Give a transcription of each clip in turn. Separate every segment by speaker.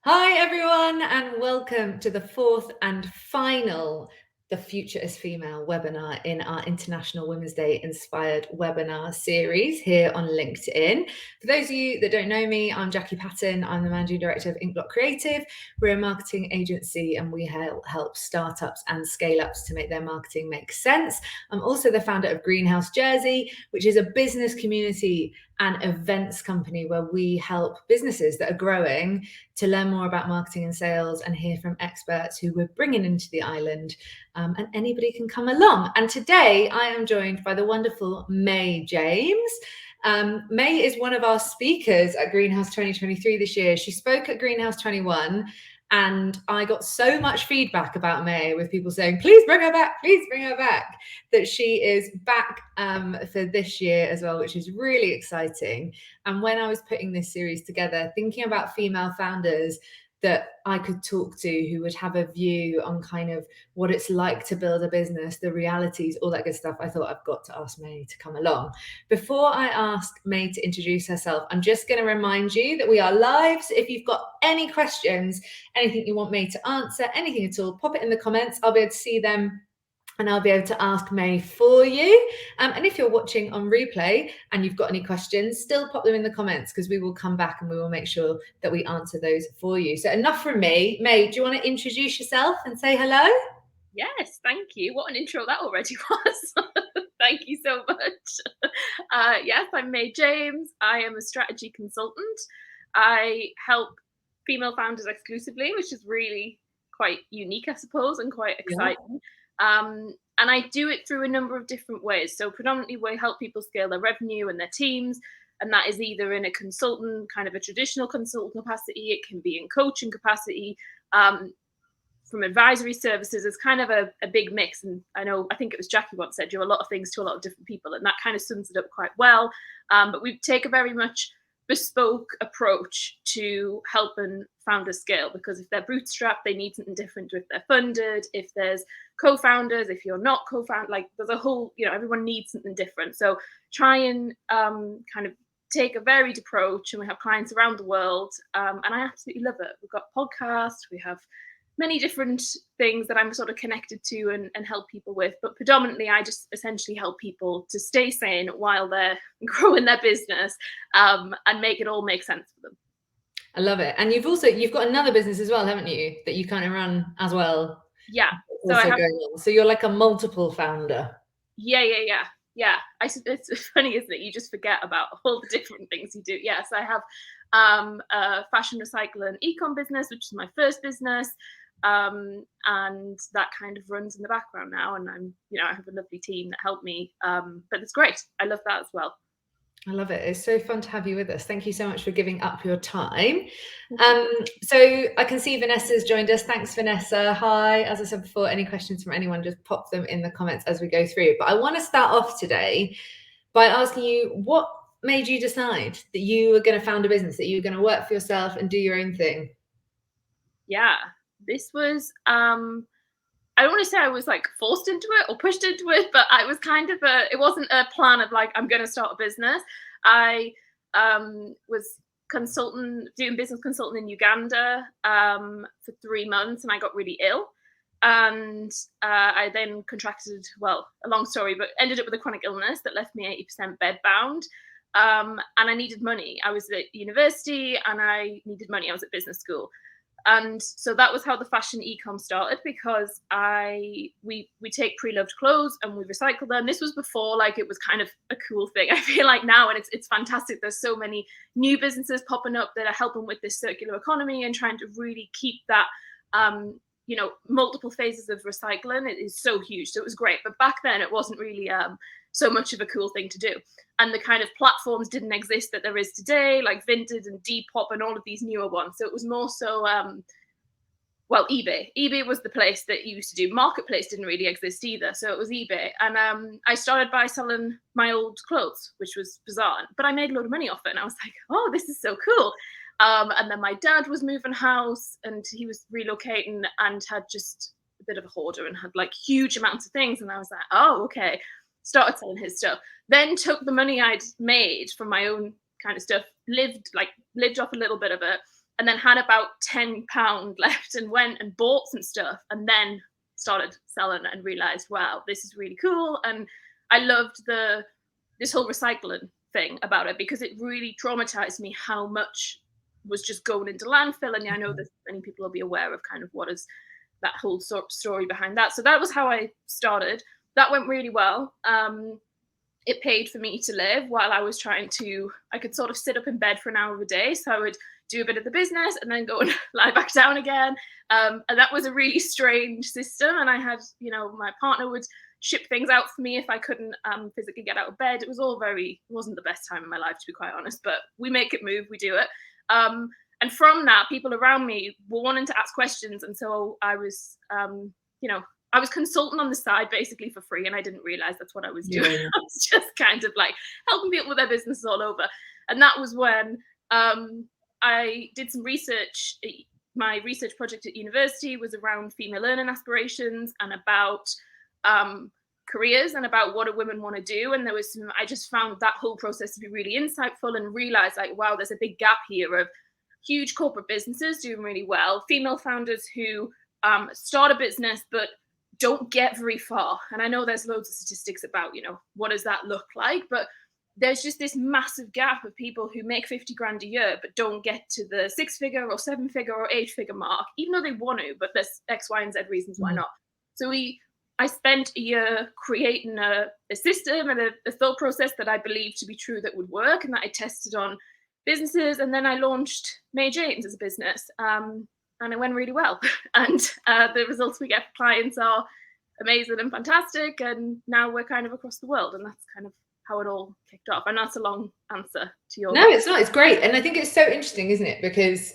Speaker 1: Hi, everyone, and welcome to the fourth and final The Future is Female webinar in our International Women's Day inspired webinar series here on LinkedIn. For those of you that don't know me, I'm Jackie Patton. I'm the Managing Director of Inkblock Creative. We're a marketing agency and we help startups and scale-ups to make their marketing make sense. I'm also the founder of Greenhouse Jersey, which is a business community and events company where we help businesses that are growing to learn more about marketing and sales and hear from experts who we're bringing into the island, and anybody can come along. And today I am joined by the wonderful May James. May is one of our speakers at Greenhouse 2023 this year. She spoke at Greenhouse 21 and I got so much feedback about May with people saying, please bring her back, that she is back for this year as well, which is really exciting. And when I was putting this series together, thinking about female founders that I could talk to who would have a view on kind of what it's like to build a business, the realities, all that good stuff, I thought I've got to ask May to come along. Before I ask May to introduce herself, I'm just going to remind you that we are live. So if you've got any questions, anything you want May to answer, anything at all, pop it in the comments. I'll be able to see them and I'll be able to ask May for you. And if you're watching on replay and you've got any questions, still pop them in the comments because we will come back and we will make sure that we answer those for you. So enough from me. May, do you want to introduce yourself and say hello?
Speaker 2: Yes, thank you. What an intro that already was. Thank you so much. Yes, I'm May James. I am a strategy consultant. I help female founders exclusively, which is really quite unique, I suppose, and quite exciting. And I do it through a number of different ways. So predominantly we help people scale their revenue and their teams. And that is either in a consultant, kind of a traditional consultant capacity. It can be in coaching capacity. From advisory services, is kind of a big mix. And I think it was Jackie once said, you're a lot of things to a lot of different people. And that kind of sums it up quite well. But we take a very much bespoke approach to helping founders scale, because if they're bootstrapped, they need something different to if they're funded. If there's co-founders, if you're not co-founder, like there's a whole, everyone needs something different. So try and kind of take a varied approach, and we have clients around the world. And I absolutely love it. We've got podcasts, we have many different things that I'm sort of connected to and help people with, but predominantly I just essentially help people to stay sane while they're growing their business, and make it all make sense for them.
Speaker 1: I love it. And you've got another business as well, haven't you, that you kind of run as well?
Speaker 2: Yeah.
Speaker 1: So you're like a multiple founder.
Speaker 2: Yeah. It's funny, isn't it? You just forget about all the different things you do. Yes, I have a fashion recycle and e-com business, which is my first business. And that kind of runs in the background now, and I have a lovely team that help me, but it's great. I love that as well.
Speaker 1: I love it. It's so fun to have you with us. Thank you so much for giving up your time. So I can see Vanessa's joined us. Thanks, Vanessa. Hi. As I said before, any questions from anyone, just pop them in the comments as we go through. But I want to start off today by asking you, what made you decide that you were going to found a business, that you were going to work for yourself and do your own thing?
Speaker 2: Yeah, this was, I don't want to say I was like forced into it or pushed into it, but I was kind of it wasn't a plan of like, I'm going to start a business. I was doing business consulting in Uganda for 3 months, and I got really ill. And I then contracted, well, a long story, but ended up with a chronic illness that left me 80% bed bound. And I needed money. I was at university and I needed money. I was at business school. And so that was how the fashion e-com started, because we take pre-loved clothes and we recycle them. This was before like it was kind of a cool thing. I feel like now, and it's fantastic. There's so many new businesses popping up that are helping with this circular economy and trying to really keep that multiple phases of recycling. It is so huge. So it was great. But back then it wasn't really so much of a cool thing to do. And the kind of platforms didn't exist that there is today, like Vinted and Depop and all of these newer ones. So it was more so, eBay. eBay was the place that you used to do. Marketplace didn't really exist either. So it was eBay. And I started by selling my old clothes, which was bizarre. But I made a lot of money off it. And I was like, oh, this is so cool. And then my dad was moving house and he was relocating and had just a bit of a hoarder and had like huge amounts of things. And I was like, oh, okay. Started selling his stuff. Then took the money I'd made from my own kind of stuff, lived off a little bit of it, and then had about £10 left and went and bought some stuff and then started selling and realized, wow, this is really cool. And I loved this whole recycling thing about it, because it really traumatized me how much was just going into landfill. And I know that many people will be aware of kind of what is that whole story behind that. So that was how I started. That went really well. It paid for me to live while I was I could sort of sit up in bed for an hour a day. So I would do a bit of the business and then go and lie back down again. And that was a really strange system. And I had, my partner would ship things out for me if I couldn't physically get out of bed. It was all it wasn't the best time in my life, to be quite honest, but we make it move, we do it. And from that, people around me were wanting to ask questions. And so I was, I was consulting on the side basically for free, and I didn't realize that's what I was doing.
Speaker 1: Yeah.
Speaker 2: I was just kind of like helping people with their businesses all over. And that was when I did some research. My research project at university was around female learning aspirations and about careers and about what do women want to do. And I just found that whole process to be really insightful, and realized like, wow, there's a big gap here of huge corporate businesses doing really well, female founders who start a business but don't get very far. And I know there's loads of statistics about, what does that look like? But there's just this massive gap of people who make 50 grand a year but don't get to the 6-figure or 7-figure or 8-figure mark, even though they want to, but there's X, Y, and Z reasons why not. So I spent a year creating a system and a thought process that I believed to be true, that would work, and that I tested on businesses. And then I launched May James as a business, and it went really well. And the results we get for clients are amazing and fantastic. And now we're kind of across the world, and that's kind of how it all kicked off. And that's a long answer to your.
Speaker 1: No, it's not. It's great. And I think it's so interesting, isn't it? Because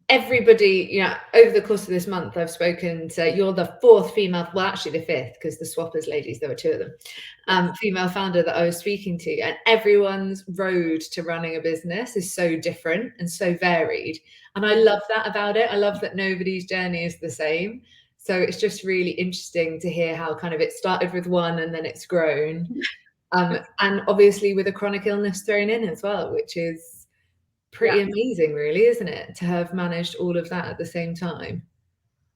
Speaker 1: everybody, over the course of this month, I've spoken to, you're the 4th female, well, actually the 5th, because the swappers ladies, there were 2 of them, female founder that I was speaking to, and everyone's road to running a business is so different and so varied. And I love that about it. I love that nobody's journey is the same. So it's just really interesting to hear how kind of it started with one and then it's grown. And obviously with a chronic illness thrown in as well, which is pretty amazing, really, isn't it, to have managed all of that at the same time?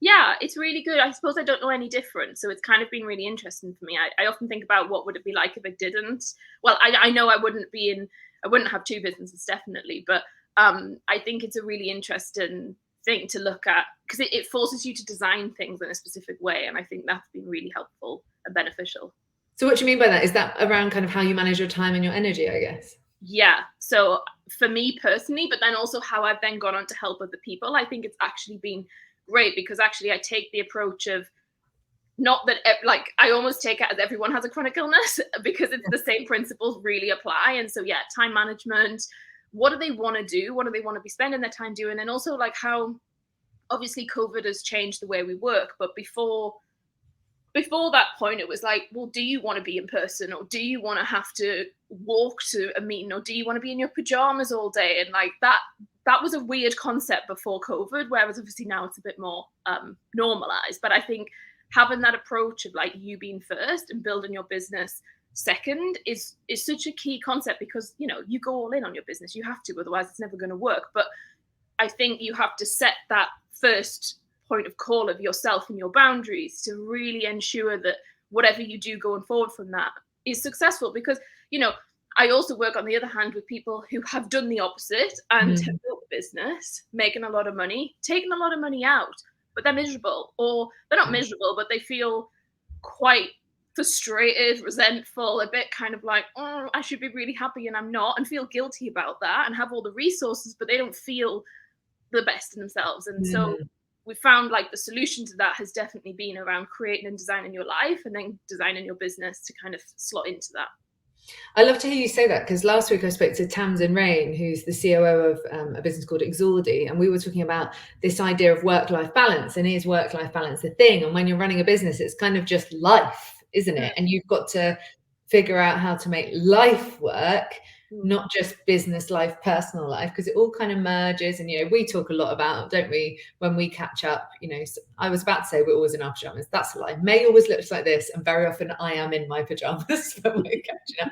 Speaker 2: Yeah, it's really good. I suppose I don't know any different, so it's kind of been really interesting for me. I often think about what would it be like if I didn't. Well, I know I wouldn't have 2 businesses, definitely, but I think it's a really interesting thing to look at, because it forces you to design things in a specific way, and I think that's been really helpful and beneficial.
Speaker 1: So what do you mean by that? Is that around kind of how you manage your time and your energy, I guess?
Speaker 2: Yeah. So for me personally, but then also how I've then gone on to help other people, I think it's actually been great, because actually I take the approach of, not that, like, I almost take it as everyone has a chronic illness, because it's the same principles really apply. And so, yeah, time management, what do they want to do? What do they want to be spending their time doing? And also like how obviously COVID has changed the way we work, but before that point, it was like, well, do you want to be in person, or do you want to have to walk to a meeting, or do you want to be in your pajamas all day? And like that was a weird concept before COVID, whereas obviously now it's a bit more normalized. But I think having that approach of like you being first and building your business second is such a key concept, because you go all in on your business, you have to, otherwise it's never going to work. But I think you have to set that first point of call of yourself and your boundaries to really ensure that whatever you do going forward from that is successful. Because I also work on the other hand with people who have done the opposite and have built a business, making a lot of money, taking a lot of money out, but they're miserable, or they're not miserable, but they feel quite frustrated, resentful, a bit kind of like, oh, I should be really happy and I'm not, and feel guilty about that, and have all the resources, but they don't feel the best in themselves. And so we found like the solution to that has definitely been around creating and designing your life, and then designing your business to kind of slot into that.
Speaker 1: I love to hear you say that, because last week I spoke to Tamsin Rain, who's the COO of a business called Exaldi, and we were talking about this idea of work-life balance, and is work-life balance a thing? And when you're running a business, it's kind of just life, isn't it? And you've got to figure out how to make life work not just business life, personal life, because it all kind of merges. And, you know, we talk a lot about, don't we, when we catch up, you know, so I was about to say we're always in our pajamas. That's a lie. May always looks like this, and very often I am in my pajamas when we're catching up.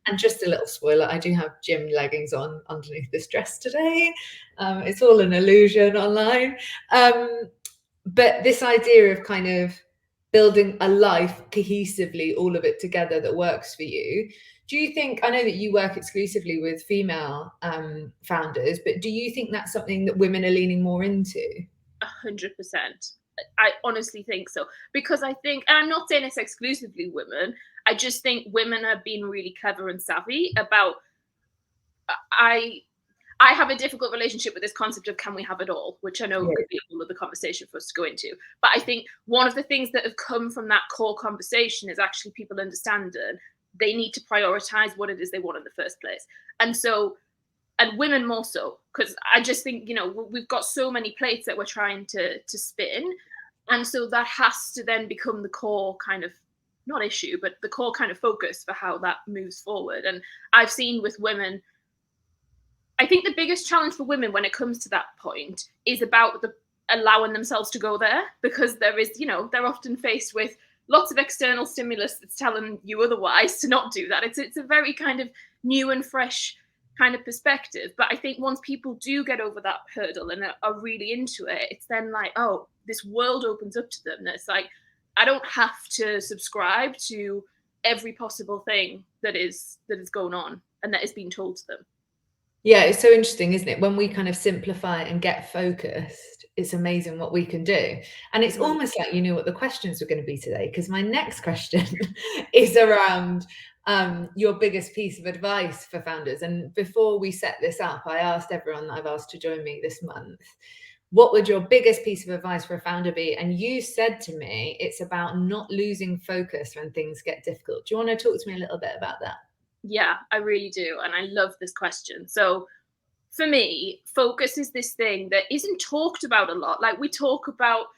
Speaker 1: And just a little spoiler, I do have gym leggings on underneath this dress today. It's all an illusion online. But this idea of kind of building a life cohesively, all of it together that works for you. Do you think, I know that you work exclusively with female founders, but do you think that's something that women are leaning more into?
Speaker 2: 100%. I honestly think so, because I think, and I'm not saying it's exclusively women, I just think women have been really clever and savvy about, I have a difficult relationship with this concept of can we have it all, which I know could be a whole other conversation for us to go into. But I think one of the things that have come from that core conversation is actually people understanding they need to prioritize what it is they want in the first place. And so, and women more so, because I just think, you know, we've got so many plates that we're trying to spin. And so that has to then become the core kind of, not issue, but the core kind of focus for how that moves forward. And I've seen with women, I think the biggest challenge for women when it comes to that point is about the allowing themselves to go there, because there is, you know, they're often faced with lots of external stimulus that's telling you otherwise to not do that. It's a very kind of new and fresh kind of perspective. But I think once people do get over that hurdle and are really into it, it's then like, oh, this world opens up to them. And it's like, I don't have to subscribe to every possible thing that is going on and that is being told to them.
Speaker 1: Yeah, it's so interesting, isn't it? When we kind of simplify and get focused, it's amazing what we can do. And it's almost like you knew what the questions were going to be today, because my next question is around your biggest piece of advice for founders. And before we set this up, I asked everyone that I've asked to join me this month, what would your biggest piece of advice for a founder be? And you said to me, it's about not losing focus when things get difficult. Do you want to talk to me a little bit about that?
Speaker 2: Yeah, I really do. And I love this question. So for me, focus is this thing that isn't talked about a lot. Like we talk about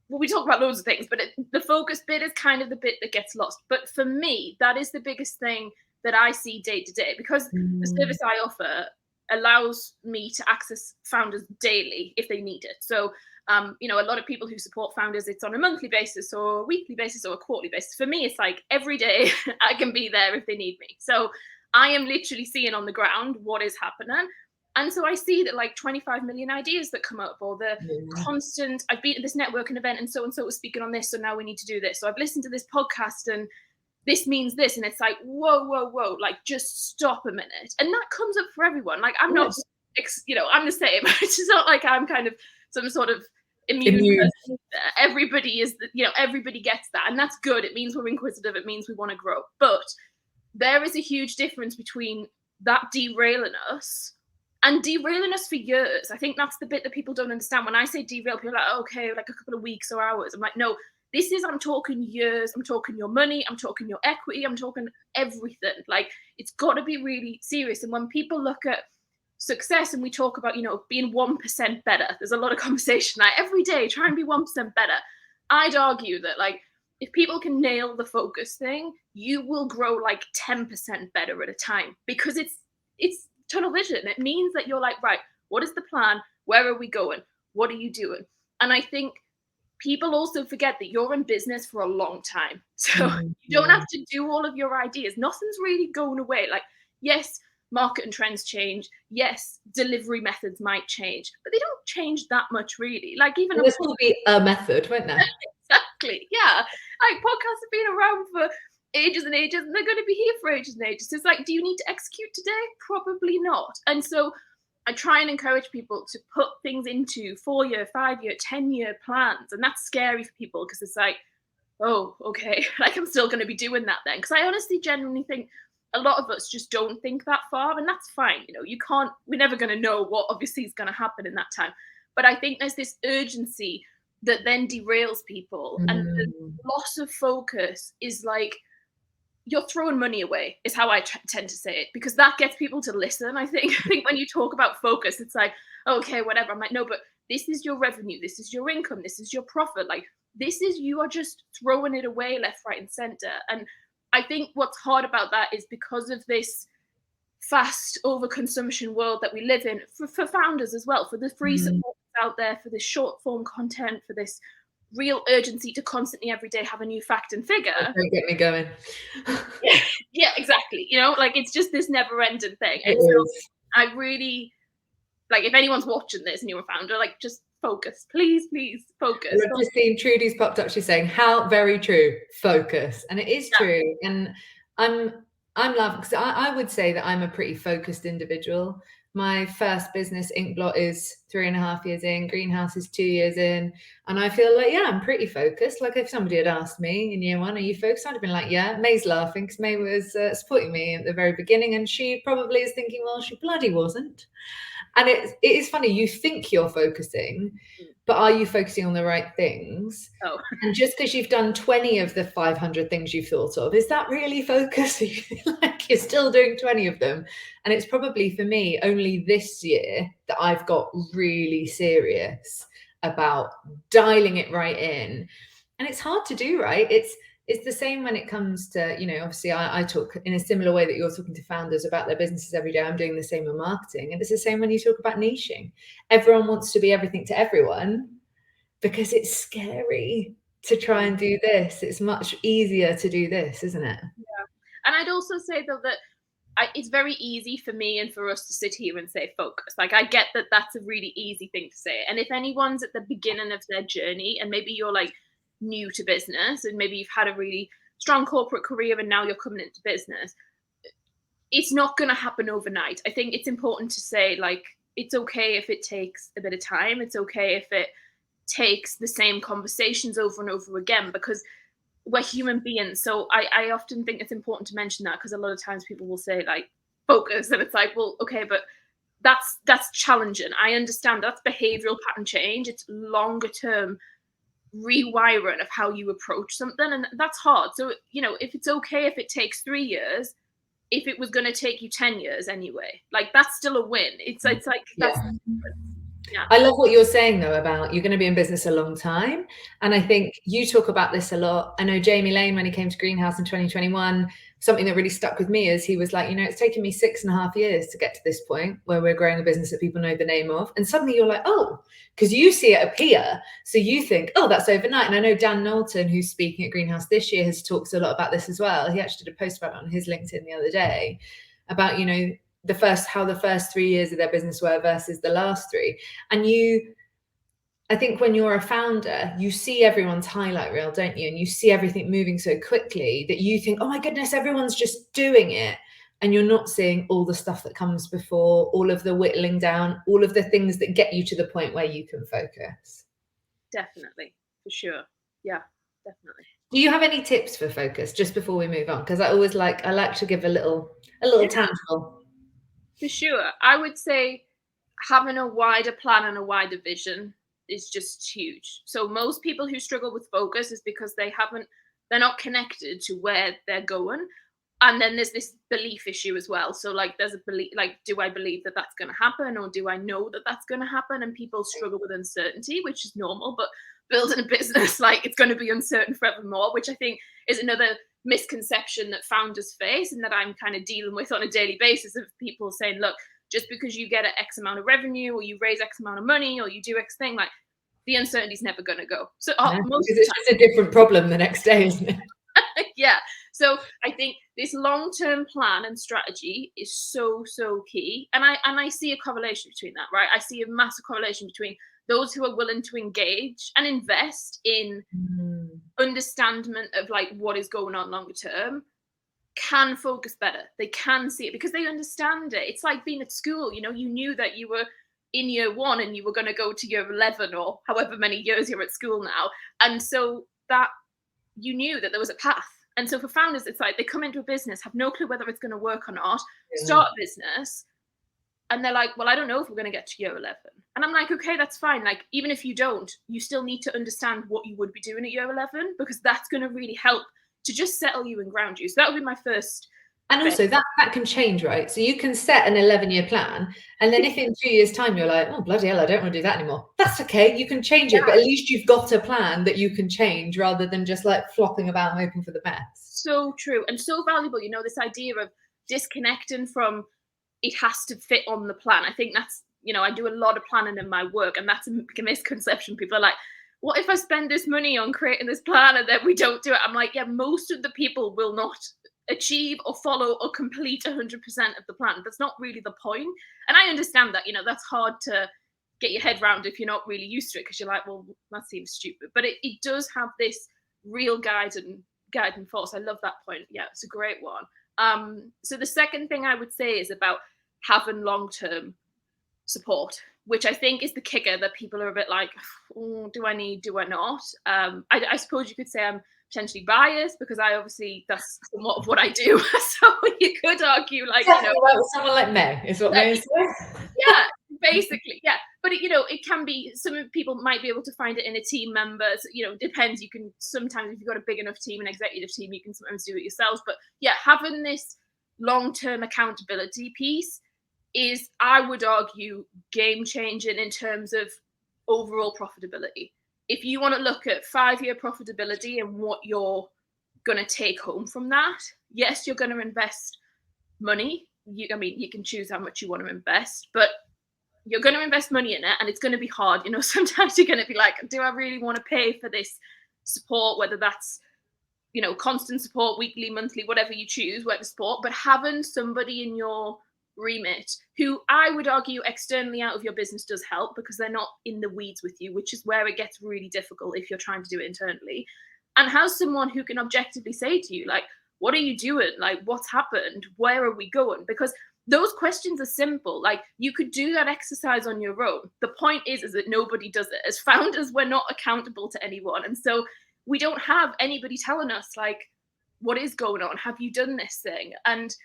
Speaker 2: loads of things, but the focus bit is kind of the bit that gets lost. But for me, that is the biggest thing that I see day to day, because the service I offer allows me to access founders daily if they need it. So, you know, a lot of people who support founders, it's on a monthly basis or a weekly basis or a quarterly basis. For me, it's like every day I can be there if they need me. So I am literally seeing on the ground what is happening. And so I see that like 25 million ideas that come up, or the constant, I've been at this networking event and so was speaking on this, so now we need to do this. So I've listened to this podcast and this means this. And it's like, whoa, like just stop a minute. And that comes up for everyone. Like I'm not, you know, I'm the same. It's just not like I'm kind of some sort of immune. Everybody is, you know, everybody gets that. And that's good. It means we're inquisitive. It means we want to grow. But there is a huge difference between that derailing us and derailing us for years. I think that's the bit that people don't understand. When I say derail, people are like, okay, like a couple of weeks or hours. I'm like, no, this is, I'm talking years. I'm talking your money. I'm talking your equity. I'm talking everything. Like, it's got to be really serious. And when people look at success and we talk about, you know, being 1% better, there's a lot of conversation like every day, try and be 1% better. I'd argue that, like, if people can nail the focus thing, you will grow like 10% better at a time, because it's tunnel vision. It means that you're like, right, what is the plan? Where are we going? What are you doing? And I think people also forget that you're in business for a long time. So you don't have to do all of your ideas. Nothing's really going away. Like, yes, market and trends change. Yes, delivery methods might change, but they don't change that much really. Like, even
Speaker 1: this will be a method, won't there?
Speaker 2: Exactly. Yeah. Like, podcasts have been around for ages and ages, and they're going to be here for ages and ages. So it's like, do you need to execute today? Probably not. And so I try and encourage people to put things into 4-year, 5-year, 10-year plans. And that's scary for people, because it's like, oh, okay, like I'm still going to be doing that then. Because I honestly genuinely think a lot of us just don't think that far, and that's fine. You know, we're never going to know what obviously is going to happen in that time. But I think there's this urgency that then derails people, and the loss of focus is like, you're throwing money away, is how I tend to say it, because that gets people to listen. I think when you talk about focus, it's like, okay, whatever. I'm like, no, but this is your revenue, this is your income, this is your profit. Like, you are just throwing it away left, right, and center. And I think what's hard about that is because of this fast overconsumption world that we live in, for founders as well, for the free support out there, for this short form content, for this real urgency to constantly every day have a new fact and figure.
Speaker 1: Don't get me going.
Speaker 2: Yeah, exactly. You know, like it's just this never ending thing.
Speaker 1: It
Speaker 2: And so
Speaker 1: is.
Speaker 2: I really, like, if anyone's watching this and you're a founder, like, just focus, please focus.
Speaker 1: Well, I've just seen Trudy's popped up. She's saying, "How very true. Focus," and it is true. And I'm laughing because I would say that I'm a pretty focused individual. My first business, Inkblot, is 3.5 years in. Greenhouse is 2 years in, and I feel like, yeah, I'm pretty focused. Like if somebody had asked me in year one, "Are you focused?" I'd have been like, "Yeah." May's laughing because May was supporting me at the very beginning, and she probably is thinking, "Well, she bloody wasn't." And it is funny. You think you're focusing, but are you focusing on the right things?
Speaker 2: Oh.
Speaker 1: And just because you've done 20 of the 500 things you've thought of, is that really focusing? Like you're still doing 20 of them. And it's probably for me only this year that I've got really serious about dialing it right in. And it's hard to do, right? It's the same when it comes to, you know, obviously I talk in a similar way that you're talking to founders about their businesses every day. I'm doing the same in marketing. And it's the same when you talk about niching. Everyone wants to be everything to everyone because it's scary to try and do this. It's much easier to do this, isn't it?
Speaker 2: Yeah. And I'd also say though that it's very easy for me and for us to sit here and say focus. Like I get that that's a really easy thing to say. And if anyone's at the beginning of their journey and maybe you're like new to business and maybe you've had a really strong corporate career and now you're coming into business, it's not going to happen overnight. I think it's important to say, like, it's okay if it takes a bit of time. It's okay if it takes the same conversations over and over again, because we're human beings. So I often think it's important to mention that, because a lot of times people will say like focus and it's like, well, okay, but that's challenging. I understand that's behavioral pattern change. It's longer term rewiring of how you approach something, and that's hard. So, you know, if it's okay if it takes 3 years, if it was going to take you 10 years anyway, like that's still a win. It's like that's
Speaker 1: Yeah. I love what you're saying though about you're going to be in business a long time. And I think you talk about this a lot. I know Jamie Lane, when he came to Greenhouse in 2021, something that really stuck with me is he was like, you know, it's taken me 6.5 years to get to this point where we're growing a business that people know the name of. And suddenly you're like, oh, because you see it appear. So you think, oh, that's overnight. And I know Dan Knowlton, who's speaking at Greenhouse this year, has talked a lot about this as well. He actually did a post about it on his LinkedIn the other day about, you know, how the first 3 years of their business were versus the last 3. And I think when you're a founder, you see everyone's highlight reel, don't you? And you see everything moving so quickly that you think, oh my goodness, everyone's just doing it. And you're not seeing all the stuff that comes before, all of the whittling down, all of the things that get you to the point where you can focus.
Speaker 2: Definitely, for sure. Yeah, definitely.
Speaker 1: Do you have any tips for focus just before we move on? Because I like to give a little tangible.
Speaker 2: For sure. I would say having a wider plan and a wider vision is just huge. So most people who struggle with focus is because they're not connected to where they're going. And then there's this belief issue as well. So like there's a belief, like, do I believe that that's going to happen, or do I know that that's going to happen? And people struggle with uncertainty, which is normal, but building a business, like, it's going to be uncertain forevermore, which I think is another misconception that founders face, and that I'm kind of dealing with on a daily basis, of people saying, look, just because you get an X amount of revenue, or you raise X amount of money, or you do X thing, like the uncertainty is never going to go. So most of the
Speaker 1: it's just a different problem the next day, isn't it?
Speaker 2: Yeah. So I think this long-term plan and strategy is so key. And I see a correlation between that, right? I see a massive correlation between those who are willing to engage and invest in understanding of like what is going on longer term can focus better. They can see it because they understand it. It's like being at school, you know, you knew that you were in year 1 and you were going to go to year 11 or however many years you're at school now. And so that you knew that there was a path. And so for founders, it's like they come into a business, have no clue whether it's going to work or not, start a business, and they're like, well, I don't know if we're going to get to year 11. And I'm like, okay, that's fine. Like, even if you don't, you still need to understand what you would be doing at year 11, because that's going to really help to just settle you and ground you. So that would be my first.
Speaker 1: And also that can change, right? So you can set an 11-year plan, and then if in 2 years' time you're like, oh, bloody hell, I don't want to do that anymore, that's okay. You can change it, but at least you've got a plan that you can change, rather than just like flopping about hoping for the best.
Speaker 2: So true and so valuable. You know, this idea of disconnecting from it has to fit on the plan. I think that's, I do a lot of planning in my work, and that's a misconception. People are like, what if I spend this money on creating this plan and then we don't do it? I'm like, yeah, most of the people will not achieve or follow or complete 100% of the plan. That's not really the point. And I understand that, that's hard to get your head around if you're not really used to it, because you're like, well, that seems stupid. But it does have this real guiding force. I love that point. Yeah, it's a great one. So the second thing I would say is about having long-term support, which I think is the kicker that people are a bit like, oh, do I not? I suppose you could say I'm potentially biased, because that's somewhat of what I do. So you could argue, like,
Speaker 1: someone like May is what May is saying.
Speaker 2: Yeah, basically, yeah. But it can be, some people might be able to find it in a team member. So, depends. You can sometimes, if you've got a big enough team, an executive team, you can sometimes do it yourselves. But yeah, having this long-term accountability piece is, I would argue, game-changing in terms of overall profitability. If you want to look at 5-year profitability and what you're going to take home from that, yes, you're going to invest money. You can choose how much you want to invest, but you're going to invest money in it, and it's going to be hard. Sometimes you're going to be like, do I really want to pay for this support? Whether that's, constant support, weekly, monthly, whatever you choose, whatever support, but having somebody in your remit who, I would argue, externally out of your business does help, because they're not in the weeds with you, which is where it gets really difficult if you're trying to do it internally. And has someone who can objectively say to you, like, what are you doing? Like, what's happened? Where are we going? Because those questions are simple. Like, you could do that exercise on your own. The point is that nobody does it. As founders, we're not accountable to anyone. And so we don't have anybody telling us, like, what is going on? Have you done this thing? And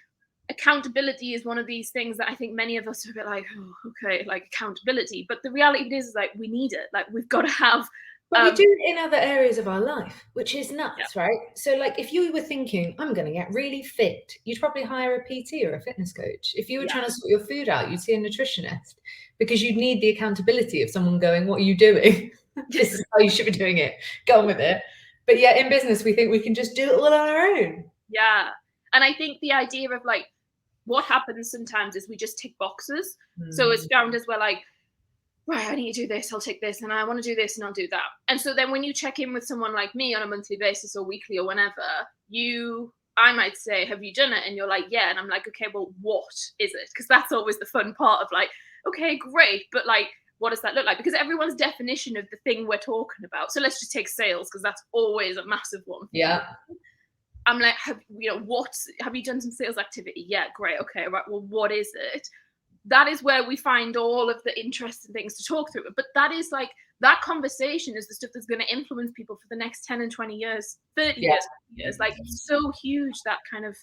Speaker 2: accountability is one of these things that I think many of us are a bit like, oh, okay, like accountability. But the reality is like, we need it. Like, we've got to have.
Speaker 1: But we do it in other areas of our life, which is nuts, right? So like, if you were thinking, I'm going to get really fit, you'd probably hire a PT or a fitness coach. If you were trying to sort your food out, you'd see a nutritionist, because you'd need the accountability of someone going, what are you doing? This is how you should be doing it. Go on with it. But yeah, in business, we think we can just do it all on our own.
Speaker 2: Yeah. And I think the idea of like, what happens sometimes is we just tick boxes. So as founders, we're like, right, I need to do this, I'll take this, and I want to do this and I'll do that. And so then when you check in with someone like me on a monthly basis or weekly or whenever, I might say, have you done it? And you're like, yeah. And I'm like, okay, well, what is it? Because that's always the fun part of like, okay, great, but like, what does that look like? Because everyone's definition of the thing we're talking about. So let's just take sales, because that's always a massive one.
Speaker 1: Yeah.
Speaker 2: I'm like, have you done some sales activity? Yeah, great. Okay, right. Well, what is it? That is where we find all of the interesting things to talk through. But that is like, that conversation is the stuff that's going to influence people for the next 10 and 20 years, 30 years. Like, so huge, that kind of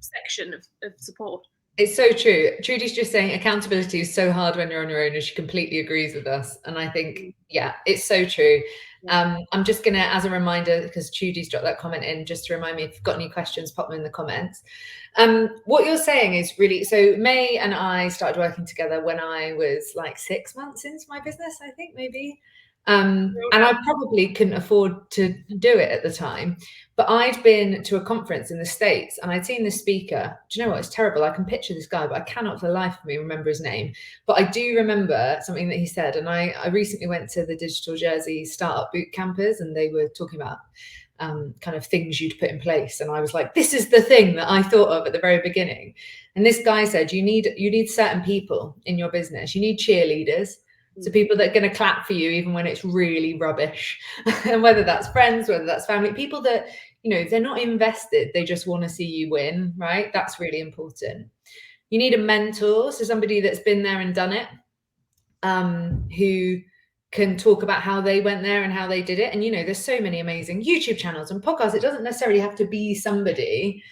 Speaker 2: section of support.
Speaker 1: It's so true. Trudy's just saying accountability is so hard when you're on your own, and she completely agrees with us. And I think, yeah, it's so true. I'm just going to, as a reminder, because Trudy's dropped that comment in, just to remind me, if you've got any questions, pop them in the comments. What you're saying is really, so May and I started working together when I was like 6 months into my business, I think, maybe. And I probably couldn't afford to do it at the time, but I'd been to a conference in the States and I'd seen the speaker. Do you know what? It's terrible. I can picture this guy, but I cannot for the life of me remember his name. But I do remember something that he said. And I recently went to the Digital Jersey Startup Boot Campers, and they were talking about kind of things you'd put in place. And I was like, this is the thing that I thought of at the very beginning. And this guy said, you need certain people in your business. You need cheerleaders. So people that are going to clap for you even when it's really rubbish. And whether that's friends, whether that's family, people that, they're not invested, they just want to see you win, right? That's really important. You need a mentor, so somebody that's been there and done it, who can talk about how they went there and how they did it. And, there's so many amazing YouTube channels and podcasts. It doesn't necessarily have to be somebody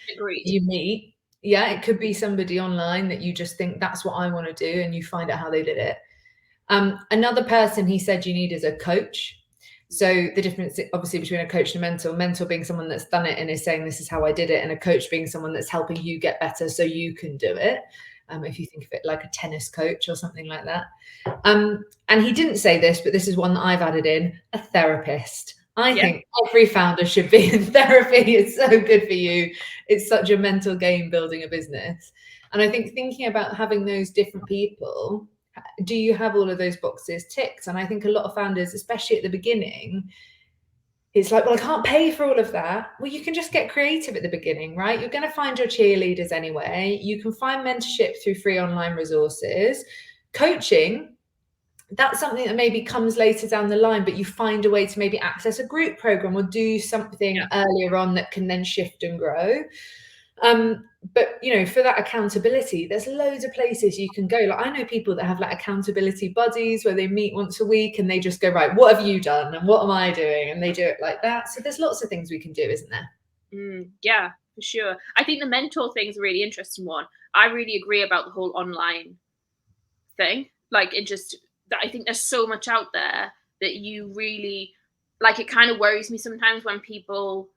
Speaker 1: you meet. Yeah, it could be somebody online that you just think, that's what I want to do, and you find out how they did it. Another person he said you need is a coach. So the difference obviously between a coach and a mentor being someone that's done it and is saying, this is how I did it. And a coach being someone that's helping you get better so you can do it. If you think of it like a tennis coach or something like that. And he didn't say this, but this is one that I've added in, a therapist. I think every founder should be in therapy. It's so good for you. It's such a mental game building a business. And I think thinking about having those different people, do you have all of those boxes ticked? And I think a lot of founders, especially at the beginning, it's like, well, I can't pay for all of that. Well, you can just get creative at the beginning, right? You're going to find your cheerleaders anyway. You can find mentorship through free online resources. Coaching, that's something that maybe comes later down the line, but you find a way to maybe access a group program or do something earlier on that can then shift and grow. But you know, for that accountability, there's loads of places you can go. Like I know people that have like accountability buddies where they meet once a week and they just go, right, what have you done and what am I doing? And they do it like that. So there's lots of things we can do, isn't there?
Speaker 2: Yeah, for sure. I think the mentor thing is a really interesting one. I really agree about the whole online thing. Like it just, I think there's so much out there that you really, like it kind of worries me sometimes when people,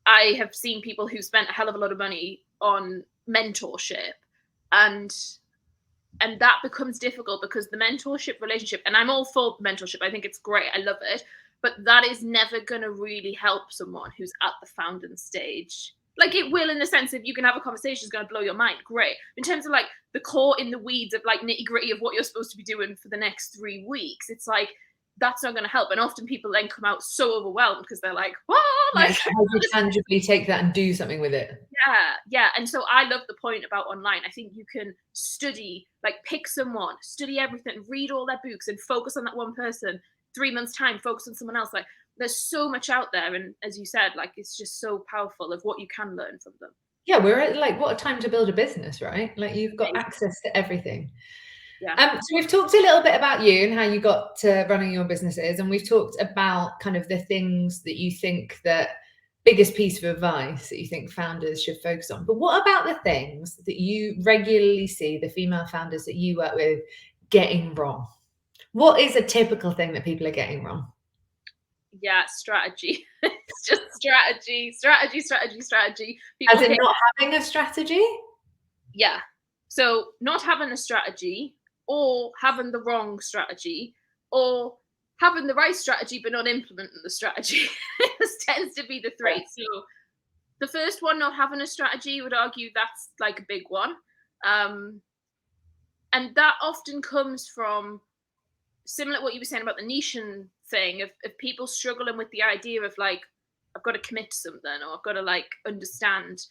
Speaker 2: I have seen people who spent a hell of a lot of money on mentorship and that becomes difficult because the mentorship relationship, and I'm all for mentorship, I think it's great, I love it, but that is never going to really help someone who's at the founding stage. Like it will in the sense of you can have a conversation that's going to blow your mind, great. In terms of like the core in the weeds of like nitty gritty of what you're supposed to be doing for the next 3 weeks, it's like, that's not going to help. And often people then come out so overwhelmed because they're like, oh, like
Speaker 1: how do you tangibly take that and do something with it?
Speaker 2: Yeah. And so I love the point about online. I think you can study, like pick someone, study everything, read all their books and focus on that one person. 3 months time, focus on someone else. Like there's so much out there. And as you said, like it's just so powerful of what you can learn from them.
Speaker 1: Yeah, we're at like, what a time to build a business, right? Like you've got access to everything.
Speaker 2: Yeah.
Speaker 1: So we've talked a little bit about you and how you got to running your businesses, and we've talked about kind of the things that you think that biggest piece of advice that you think founders should focus on. But what about the things that you regularly see the female founders that you work with getting wrong? What is a typical thing that people are getting wrong?
Speaker 2: Yeah, strategy. It's just strategy.
Speaker 1: People As in not having a strategy?
Speaker 2: Yeah. So not having a strategy, or having the wrong strategy, or having the right strategy but not implementing the strategy. This tends to be the three. Yeah. So the first one, not having a strategy, would argue that's like a big one. And that often comes from, similar to what you were saying about the niching thing, of people struggling with the idea of like, I've got to commit to something, or I've got to like understand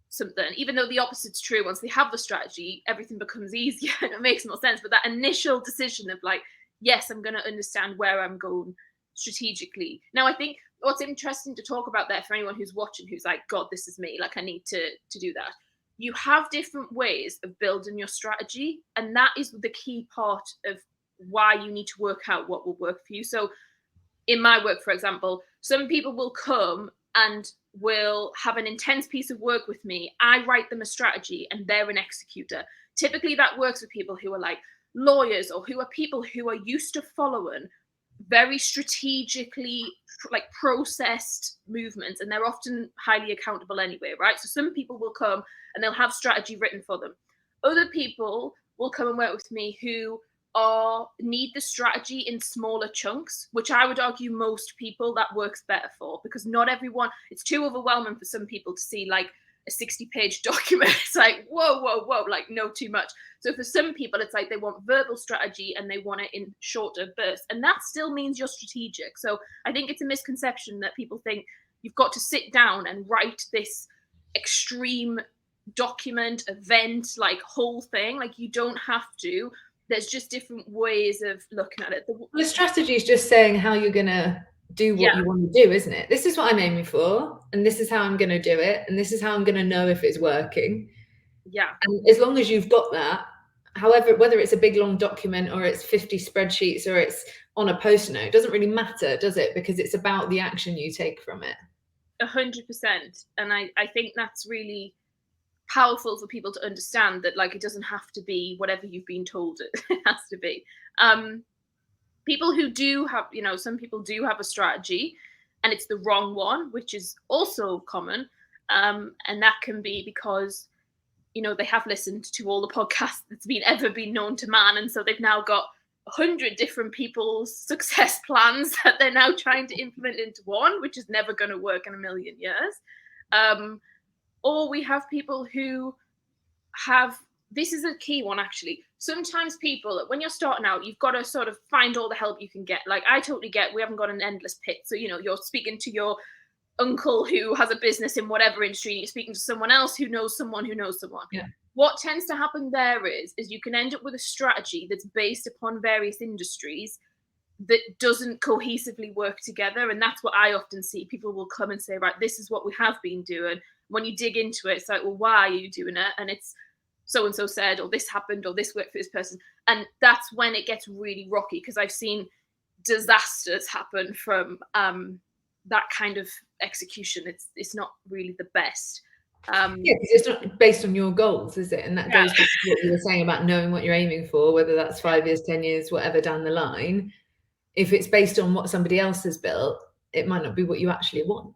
Speaker 2: something, even though the opposite's true. Once they have the strategy, everything becomes easier and it makes more sense. But that initial decision of like, yes, I'm going to understand where I'm going strategically. Now, I think what's interesting to talk about there for anyone who's watching, who's like, God, this is me, like I need to do that. You have different ways of building your strategy. And that is the key part of why you need to work out what will work for you. So in my work, for example, some people will come and will have an intense piece of work with me. I write them a strategy and they're an executor. Typically that works with people who are like lawyers, or who are people who are used to following very strategically like processed movements, and they're often highly accountable anyway, right? So some people will come and they'll have strategy written for them. Other people will come and work with me who need the strategy in smaller chunks, which I would argue most people that works better for, because not everyone, it's too overwhelming for some people to see like a 60-page document. It's like, whoa, like no, too much. So for some people, it's like they want verbal strategy and they want it in shorter bursts, and that still means you're strategic. So I think it's a misconception that people think you've got to sit down and write this extreme document, event, like whole thing. Like you don't have to. There's just different ways of looking at it.
Speaker 1: The strategy is just saying how you're going to do what you want to do, isn't it? This is what I'm aiming for, and this is how I'm going to do it, and this is how I'm going to know if it's working.
Speaker 2: Yeah.
Speaker 1: And as long as you've got that, however, whether it's a big long document or it's 50 spreadsheets or it's on a post note, it doesn't really matter, does it? Because it's about the action you take from it.
Speaker 2: 100%. And I think that's really powerful for people to understand, that like it doesn't have to be whatever you've been told it has to be. People who do have, some people do have a strategy and it's the wrong one, which is also common, and that can be because they have listened to all the podcasts that's ever been known to man, and so they've now got 100 different people's success plans that they're now trying to implement into one, which is never going to work in a million years. Or we have people who have this is a key one, actually. Sometimes people, when you're starting out, you've got to sort of find all the help you can get. Like, I totally get, we haven't got an endless pit. So, you know, you're speaking to your uncle who has a business in whatever industry, and you're speaking to someone else who knows someone who knows someone.
Speaker 1: Yeah.
Speaker 2: What tends to happen there is you can end up with a strategy that's based upon various industries that doesn't cohesively work together. And that's what I often see. People will come and say, right, this is what we have been doing. When you dig into it, it's like, well, why are you doing it? And it's so and so said, or this happened, or this worked for this person. And that's when it gets really rocky, because I've seen disasters happen from that kind of execution. It's not really the best.
Speaker 1: Yeah, because it's not based on your goals, is it? And that goes back to what you were saying about knowing what you're aiming for, whether that's 5 years, 10 years, whatever down the line. If it's based on what somebody else has built, it might not be what you actually want.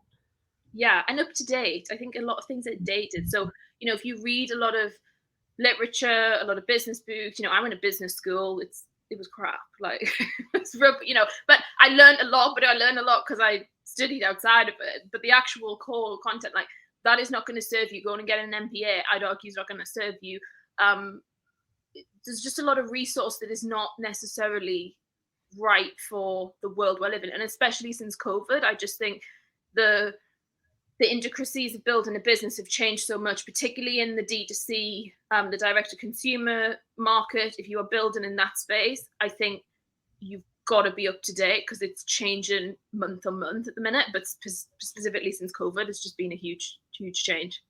Speaker 2: Yeah, and up to date. I think a lot of things are dated. So, you know, if you read a lot of literature, a lot of business books, you know, I went to business school. It was crap. Like, it's real, you know, but I learned a lot, but I learned a lot because I studied outside of it. But the actual core content, like, that is not going to serve you. Going and get an MBA, I'd argue, is not going to serve you. There's just a lot of resource that is not necessarily right for the world we're living in. And especially since COVID, I just think the intricacies of building a business have changed so much, particularly in the D2C, the direct-to-consumer market. If you are building in that space, I think you've got to be up to date, because it's changing month on month at the minute. But specifically since COVID, it's just been a huge, huge change.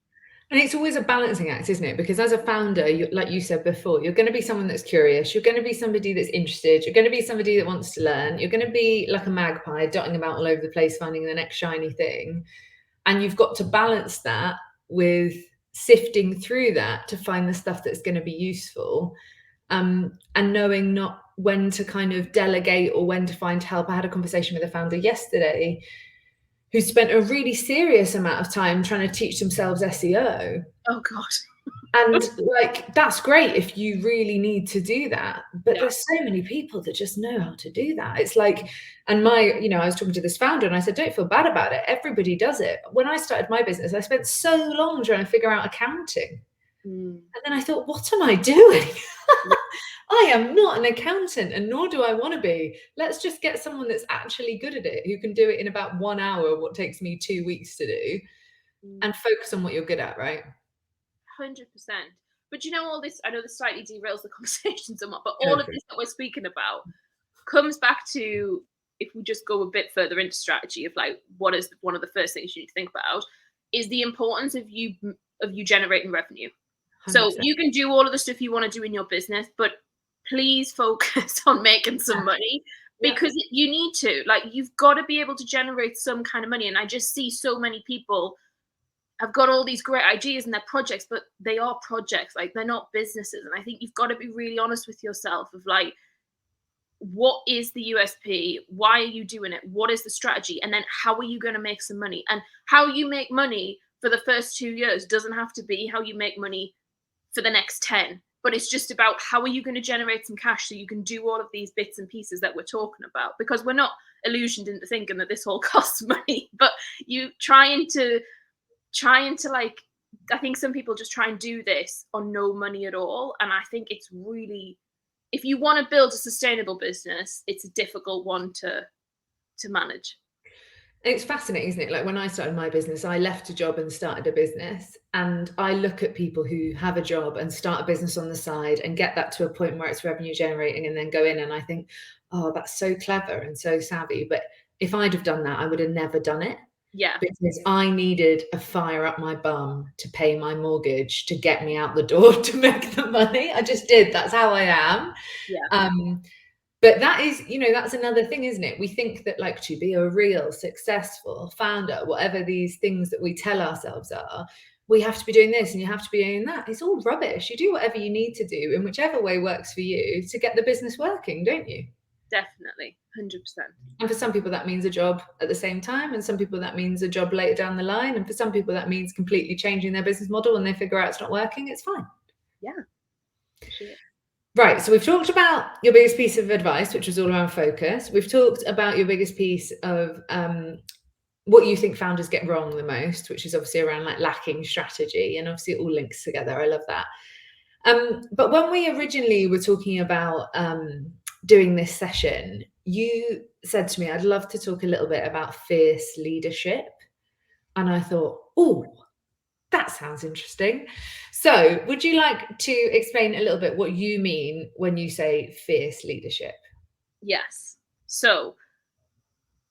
Speaker 1: And it's always a balancing act, isn't it? Because as a founder, like you said before, you're going to be someone that's curious. You're going to be somebody that's interested. You're going to be somebody that wants to learn. You're going to be like a magpie, dotting about all over the place, finding the next shiny thing. And you've got to balance that with sifting through that to find the stuff that's going to be useful, and knowing not when to kind of delegate or when to find help. I had a conversation with a founder yesterday who spent a really serious amount of time trying to teach themselves SEO.
Speaker 2: Oh, God.
Speaker 1: And like, that's great if you really need to do that. But there's so many people that just know how to do that. It's like, and I was talking to this founder and I said, don't feel bad about it. Everybody does it. When I started my business, I spent so long trying to figure out accounting. And then I thought, what am I doing? I am not an accountant, and nor do I want to be. Let's just get someone that's actually good at it, who can do it in about 1 hour, what takes me 2 weeks to do, and focus on what you're good at, right?
Speaker 2: 100%. But you know, all this, I know this slightly derails the conversation somewhat, but all of this that we're speaking about comes back to, if we just go a bit further into strategy of like, what is one of the first things you need to think about, is the importance of you generating revenue. 100%. So you can do all of the stuff you want to do in your business, but please focus on making some money, because you need to. Like, you've got to be able to generate some kind of money. And I just see so many people have got all these great ideas and their projects, but they are projects, like, they're not businesses. And I think you've got to be really honest with yourself of like, what is the USP? Why are you doing it? What is the strategy? And then how are you going to make some money? And how you make money for the first 2 years doesn't have to be how you make money for the next 10, but it's just about how are you going to generate some cash so you can do all of these bits and pieces that we're talking about, because we're not illusioned into thinking that this all costs money, but you trying to like, I think some people just try and do this on no money at all. And I think it's really, if you want to build a sustainable business, it's a difficult one to manage.
Speaker 1: It's fascinating, isn't it? Like, when I started my business, I left a job and started a business. And I look at people who have a job and start a business on the side and get that to a point where it's revenue generating and then go in. And I think, oh, that's so clever and so savvy. But if I'd have done that, I would have never done it.
Speaker 2: Yeah.
Speaker 1: Because I needed a fire up my bum to pay my mortgage, to get me out the door, to make the money. I just did. That's how I am.
Speaker 2: Yeah.
Speaker 1: But that is, that's another thing, isn't it? We think that, like, to be a real successful founder, whatever these things that we tell ourselves are, we have to be doing this and you have to be doing that. It's all rubbish. You do whatever you need to do in whichever way works for you to get the business working, don't you?
Speaker 2: Definitely. 100%.
Speaker 1: And for some people that means a job at the same time, and some people that means a job later down the line, and for some people that means completely changing their business model and they figure out it's not working. It's fine.
Speaker 2: Yeah. Sure.
Speaker 1: Right, so we've talked about your biggest piece of advice, which was all around focus. We've talked about your biggest piece of what you think founders get wrong the most, which is obviously around like lacking strategy, and obviously it all links together. I love that. But when we originally were talking about doing this session, you said to me, I'd love to talk a little bit about fierce leadership. And I thought, oh, that sounds interesting. So would you like to explain a little bit what you mean when you say fierce leadership?
Speaker 2: Yes. So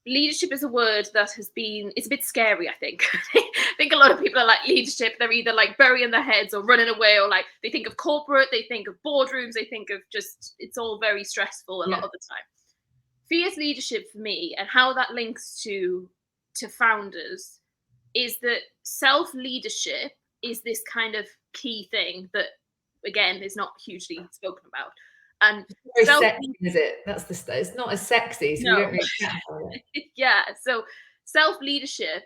Speaker 2: leadership is a word that it's a bit scary, I think. I think a lot of people are like leadership, they're either like burying their heads or running away, or like they think of corporate, they think of boardrooms, they think of just, it's all very stressful a lot of the time. Fierce leadership for me, and how that links to founders, is that self-leadership is this kind of key thing that, again, is not hugely spoken about. And
Speaker 1: very sexy, is it? That's it's not as sexy, so we don't really chat about it.
Speaker 2: Yeah, so self-leadership,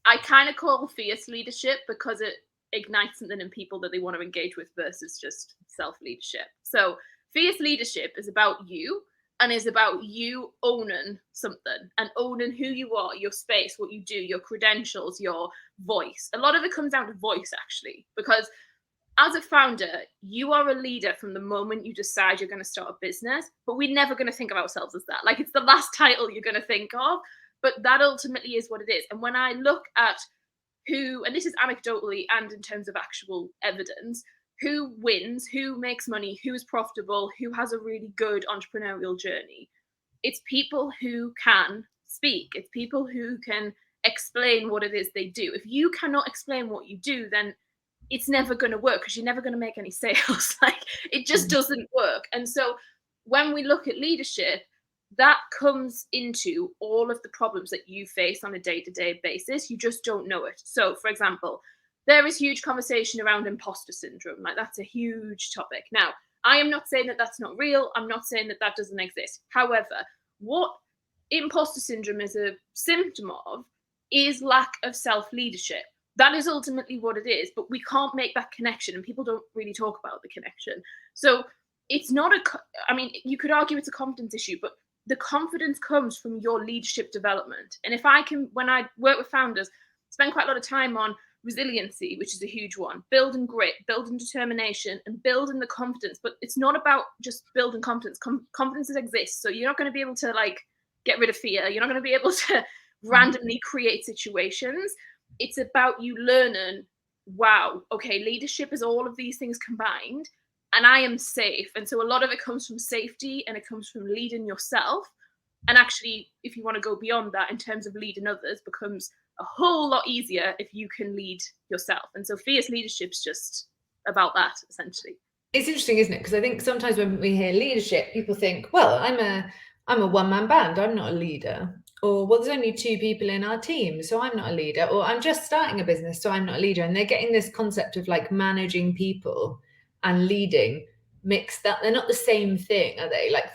Speaker 2: I kind of call fierce leadership because it ignites something in people that they want to engage with versus just self-leadership. So fierce leadership is about you, and is about you owning something and owning who you are, your space, what you do, your credentials, your voice. A lot of it comes down to voice, actually, because as a founder, you are a leader from the moment you decide you're going to start a business, but we're never going to think of ourselves as that. Like, it's the last title you're going to think of, but that ultimately is what it is. And when I look at who, and this is anecdotally and in terms of actual evidence, who wins, who makes money, who is profitable, who has a really good entrepreneurial journey, it's people who can speak. It's people who can explain what it is they do. If you cannot explain what you do, then it's never going to work, because you're never going to make any sales. Like, it just doesn't work. And so when we look at leadership, that comes into all of the problems that you face on a day-to-day basis. You just don't know it. So, for example, there is huge conversation around imposter syndrome. Like, that's a huge topic. Now, I am not saying that that's not real. I'm not saying that that doesn't exist. However, what imposter syndrome is a symptom of is lack of self-leadership. That is ultimately what it is, but we can't make that connection, and people don't really talk about the connection. So it's not I mean, you could argue it's a confidence issue, but the confidence comes from your leadership development. And if I can, when I work with founders, spend quite a lot of time on resiliency, which is a huge one, building grit, building determination, and building the confidence. But it's not about just building confidence. Confidence exists. So you're not going to be able to like get rid of fear. You're not going to be able to randomly create situations. It's about you learning, wow, okay, leadership is all of these things combined, and I am safe. And so a lot of it comes from safety, and it comes from leading yourself. And actually, if you want to go beyond that in terms of leading others, becomes a whole lot easier if you can lead yourself. And so fierce leadership's just about that, essentially.
Speaker 1: It's interesting, isn't it? Because I think sometimes when we hear leadership, people think, well, I'm a one-man band, I'm not a leader. Or, well, there's only 2 people in our team, so I'm not a leader. Or I'm just starting a business, so I'm not a leader. And they're getting this concept of like managing people and leading mixed up. They're not the same thing, are they? Like,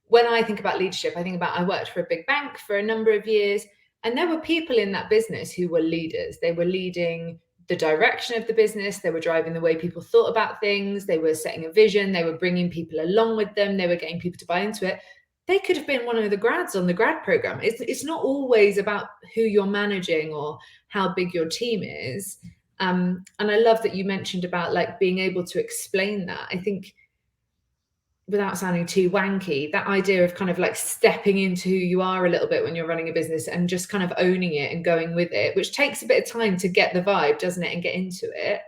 Speaker 1: when I think about leadership, I worked for a big bank for a number of years, and there were people in that business who were leaders. They were leading the direction of the business. They were driving the way people thought about things. They were setting a vision. They were bringing people along with them. They were getting people to buy into it. They could have been one of the grads on the grad program. It's not always about who you're managing or how big your team is. And I love that you mentioned about like being able to explain that. I think, without sounding too wanky, that idea of kind of like stepping into who you are a little bit when you're running a business and just kind of owning it and going with it, which takes a bit of time to get the vibe, doesn't it, and get into it.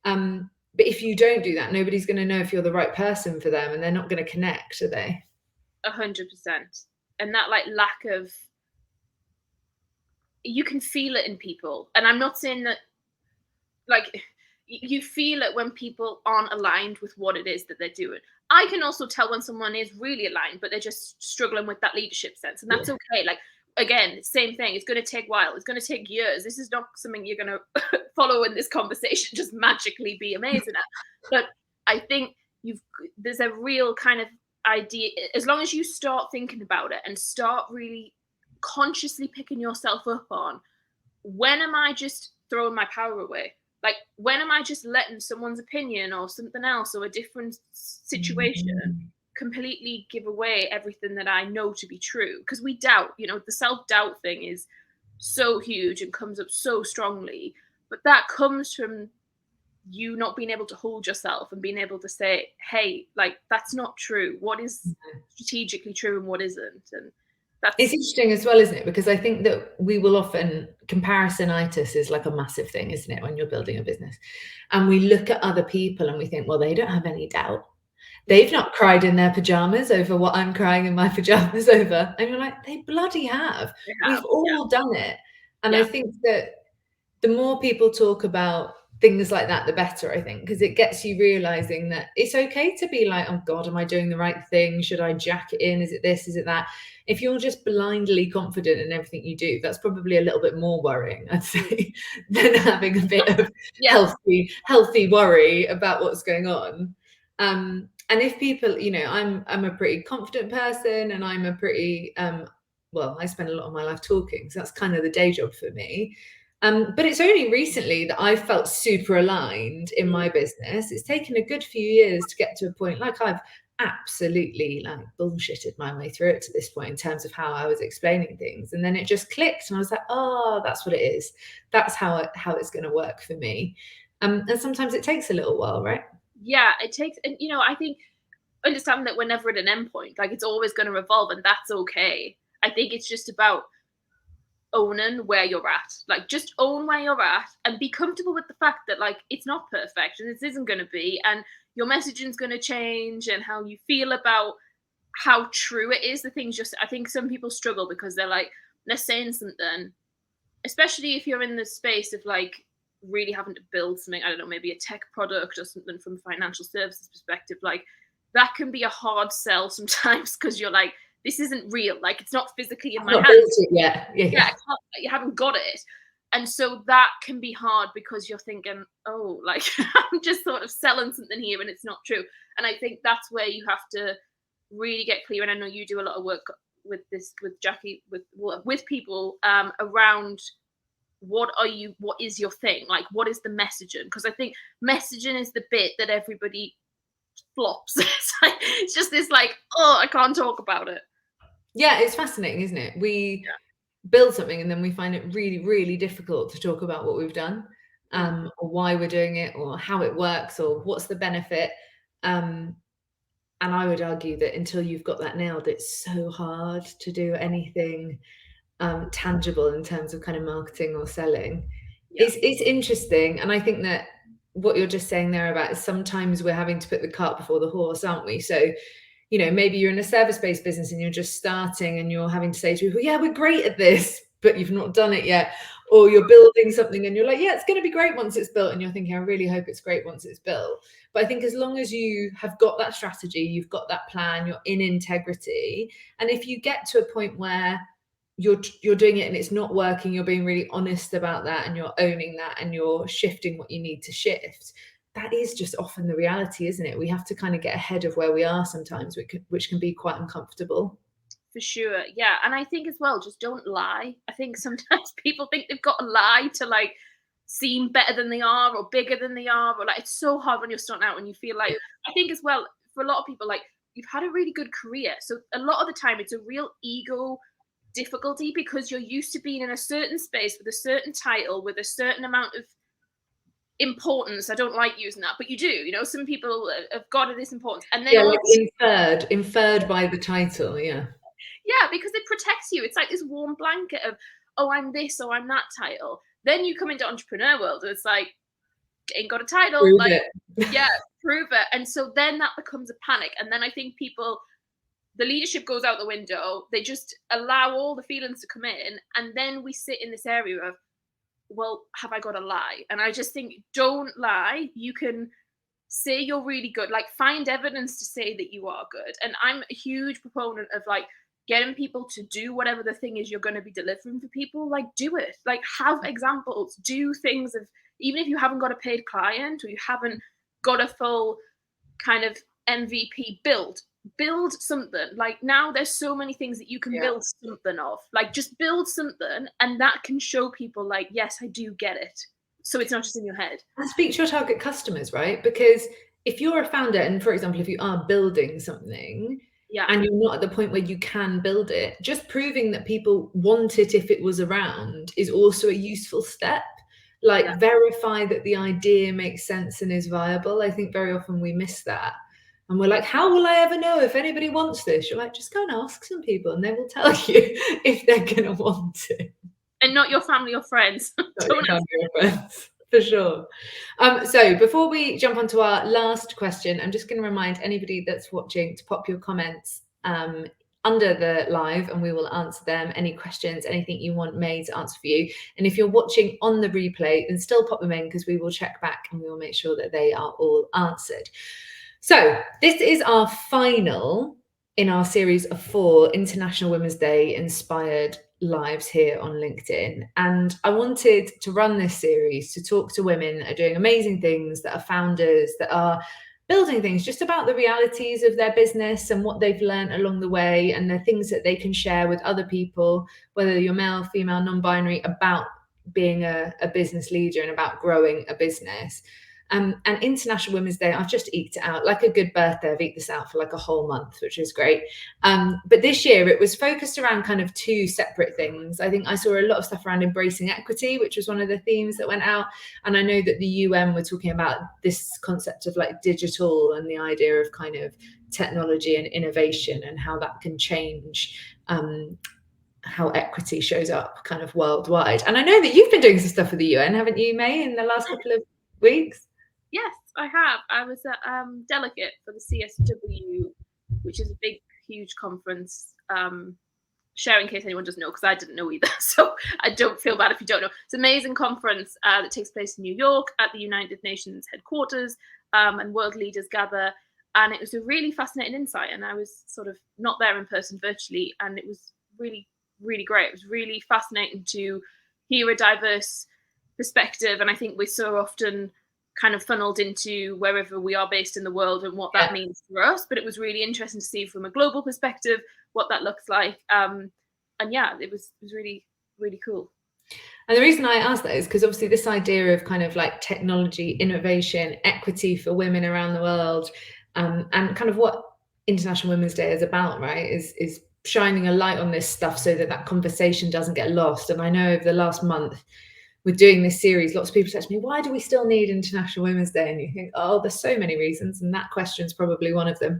Speaker 1: But if you don't do that, nobody's going to know if you're the right person for them, and they're not going to connect, are they?
Speaker 2: 100%. And that like lack of, you can feel it in people. And I'm not saying that, like, you feel it when people aren't aligned with what it is that they're doing. I can also tell when someone is really aligned, but they're just struggling with that leadership sense. And that's okay. Like, again, same thing. It's going to take a while. It's going to take years. This is not something you're going to follow in this conversation, just magically be amazing at. But I think there's a real kind of idea, as long as you start thinking about it and start really consciously picking yourself up on, when am I just throwing my power away? Like, when am I just letting someone's opinion or something else or a different situation completely give away everything that I know to be true? Because we doubt, the self-doubt thing is so huge and comes up so strongly. But that comes from you not being able to hold yourself and being able to say, hey, like, that's not true. What is strategically true and what isn't? And that's...
Speaker 1: It's interesting as well, isn't it? Because I think that we will often, comparisonitis is like a massive thing, isn't it, when you're building a business? And we look at other people and we think, well, they don't have any doubt. They've not cried in their pajamas over what I'm crying in my pajamas over. And you're like, they bloody have. We've all done it. And I think that the more people talk about things like that, the better, I think, because it gets you realizing that it's okay to be like, oh God, am I doing the right thing? Should I jack it in? Is it this? Is it that? If you're just blindly confident in everything you do, that's probably a little bit more worrying, I'd say, than having a bit of healthy worry about what's going on. And if people, you know, I'm a pretty confident person, and I'm a pretty well, I spend a lot of my life talking, so that's kind of the day job for me. But it's only recently that I've felt super aligned in my business. It's taken a good few years to get to a point, like I've absolutely like bullshitted my way through it to this point in terms of how I was explaining things. And then it just clicked and I was like, oh, that's what it is. That's how it's going to work for me. And sometimes it takes a little while, right?
Speaker 2: Yeah, it takes, and you know, I think understanding that we're never at an end point, like it's always going to evolve, and that's okay. I think it's just about owning where you're at. Like, just own where you're at and be comfortable with the fact that, like, it's not perfect and this isn't going to be, and your messaging's going to change, and how you feel about how true it is. The things just, I think some people struggle because they're like, they're saying something, especially if you're in the space of like really having to build something, I don't know, maybe a tech product or something from a financial services perspective, like that can be a hard sell sometimes because you're like, this isn't real, like it's not physically in my hands
Speaker 1: yet. Yeah.
Speaker 2: You haven't got it. And so that can be hard because you're thinking, oh, like I'm just sort of selling something here and it's not true. And I think that's where you have to really get clear. And I know you do a lot of work with this, with Jackie, with people around what is your thing, like what is the messaging? Because I think messaging is the bit that everybody flops. It's just this like, oh, I can't talk about it.
Speaker 1: Yeah, it's fascinating, isn't it? We build something and then we find it really, really difficult to talk about what we've done, or why we're doing it, or how it works, or what's the benefit. And I would argue that until you've got that nailed, it's so hard to do anything tangible in terms of kind of marketing or selling. It's interesting, and I think that what you're just saying there about is sometimes we're having to put the cart before the horse, aren't we? So, you know, maybe you're in a service-based business and you're just starting and you're having to say to people, yeah, we're great at this, but you've not done it yet. Or you're building something and you're like, yeah, it's going to be great once it's built. And you're thinking, I really hope it's great once it's built. But I think as long as you have got that strategy, you've got that plan, you're in integrity. And if you get to a point where you're doing it and it's not working, you're being really honest about that and you're owning that and you're shifting what you need to shift. That is just often the reality, isn't it? We have to kind of get ahead of where we are sometimes, which can be quite uncomfortable.
Speaker 2: For sure, yeah. And I think as well, just don't lie. I think sometimes people think they've got to lie to like seem better than they are or bigger than they are, or like it's so hard when you're starting out and you feel like, I think as well, for a lot of people, like you've had a really good career, so a lot of the time it's a real ego difficulty because you're used to being in a certain space with a certain title, with a certain amount of importance. I don't like using that, but you do. You know, some people have got this importance, and then
Speaker 1: like inferred by the title. Yeah,
Speaker 2: because it protects you. It's like this warm blanket of, oh, I'm this, or I'm that title. Then you come into entrepreneur world, and it's like, ain't got a title,
Speaker 1: prove
Speaker 2: like,
Speaker 1: it.
Speaker 2: prove it. And so then that becomes a panic, and then I think people, the leadership goes out the window. They just allow all the feelings to come in. And then we sit in this area of, well, have I got to lie? And I just think, don't lie. You can say you're really good. Like, find evidence to say that you are good. And I'm a huge proponent of like getting people to do whatever the thing is you're going to be delivering for people. Like, do it. Like, have examples. Do things of, even if you haven't got a paid client or you haven't got a full kind of MVP build something. Like, now there's so many things that you can build something of. Like, just build something, and that can show people like, yes, I do get it. So it's not just in your head.
Speaker 1: And speak to your target customers, right? Because if you're a founder, and for example, if you are building something and you're not at the point where you can build it, just proving that people want it if it was around is also a useful step. like verify that the idea makes sense and is viable. I think very often we miss that. And we're like, how will I ever know if anybody wants this? You're like, just go and ask some people and they will tell you if they're going to want it.
Speaker 2: And not your family or friends.
Speaker 1: Not your family or friends, for sure. So before we jump onto our last question, I'm just going to remind anybody that's watching to pop your comments under the live, and we will answer them. Any questions, anything you want May to answer for you. And if you're watching on the replay, then still pop them in, because we will check back and we will make sure that they are all answered. So this is our final in our series of 4 International Women's Day inspired lives here on LinkedIn. And I wanted to run this series to talk to women that are doing amazing things, that are founders, that are building things, just about the realities of their business and what they've learned along the way, and the things that they can share with other people, whether you're male, female, non-binary, about being a business leader and about growing a business. And International Women's Day, I've just eked it out like a good birthday. I've eked this out for like a whole month, which is great. But this year it was focused around kind of 2 separate things. I think I saw a lot of stuff around embracing equity, which was one of the themes that went out. And I know that the UN were talking about this concept of like digital and the idea of kind of technology and innovation and how that can change how equity shows up kind of worldwide. And I know that you've been doing some stuff with the UN, haven't you, May, in the last couple of weeks?
Speaker 2: Yes, I have. I was a delegate for the CSW, which is a big, huge conference. Share in case anyone doesn't know, because I didn't know either. So I don't feel bad if you don't know. It's an amazing conference that takes place in New York at the United Nations headquarters, and world leaders gather. And it was a really fascinating insight. And I was sort of not there in person, virtually. And it was really, really great. It was really fascinating to hear a diverse perspective. And I think we're so often kind of funneled into wherever we are based in the world and what that means for us. But it was really interesting to see from a global perspective what that looks like. And yeah, it was really, really cool.
Speaker 1: And the reason I asked that is because obviously this idea of kind of like technology, innovation, equity for women around the world, and kind of what International Women's Day is about, right, is shining a light on this stuff so that that conversation doesn't get lost. And I know over the last month, with doing this series, lots of people say to me, why do we still need International Women's Day? And you think, oh, there's so many reasons, and that question is probably one of them.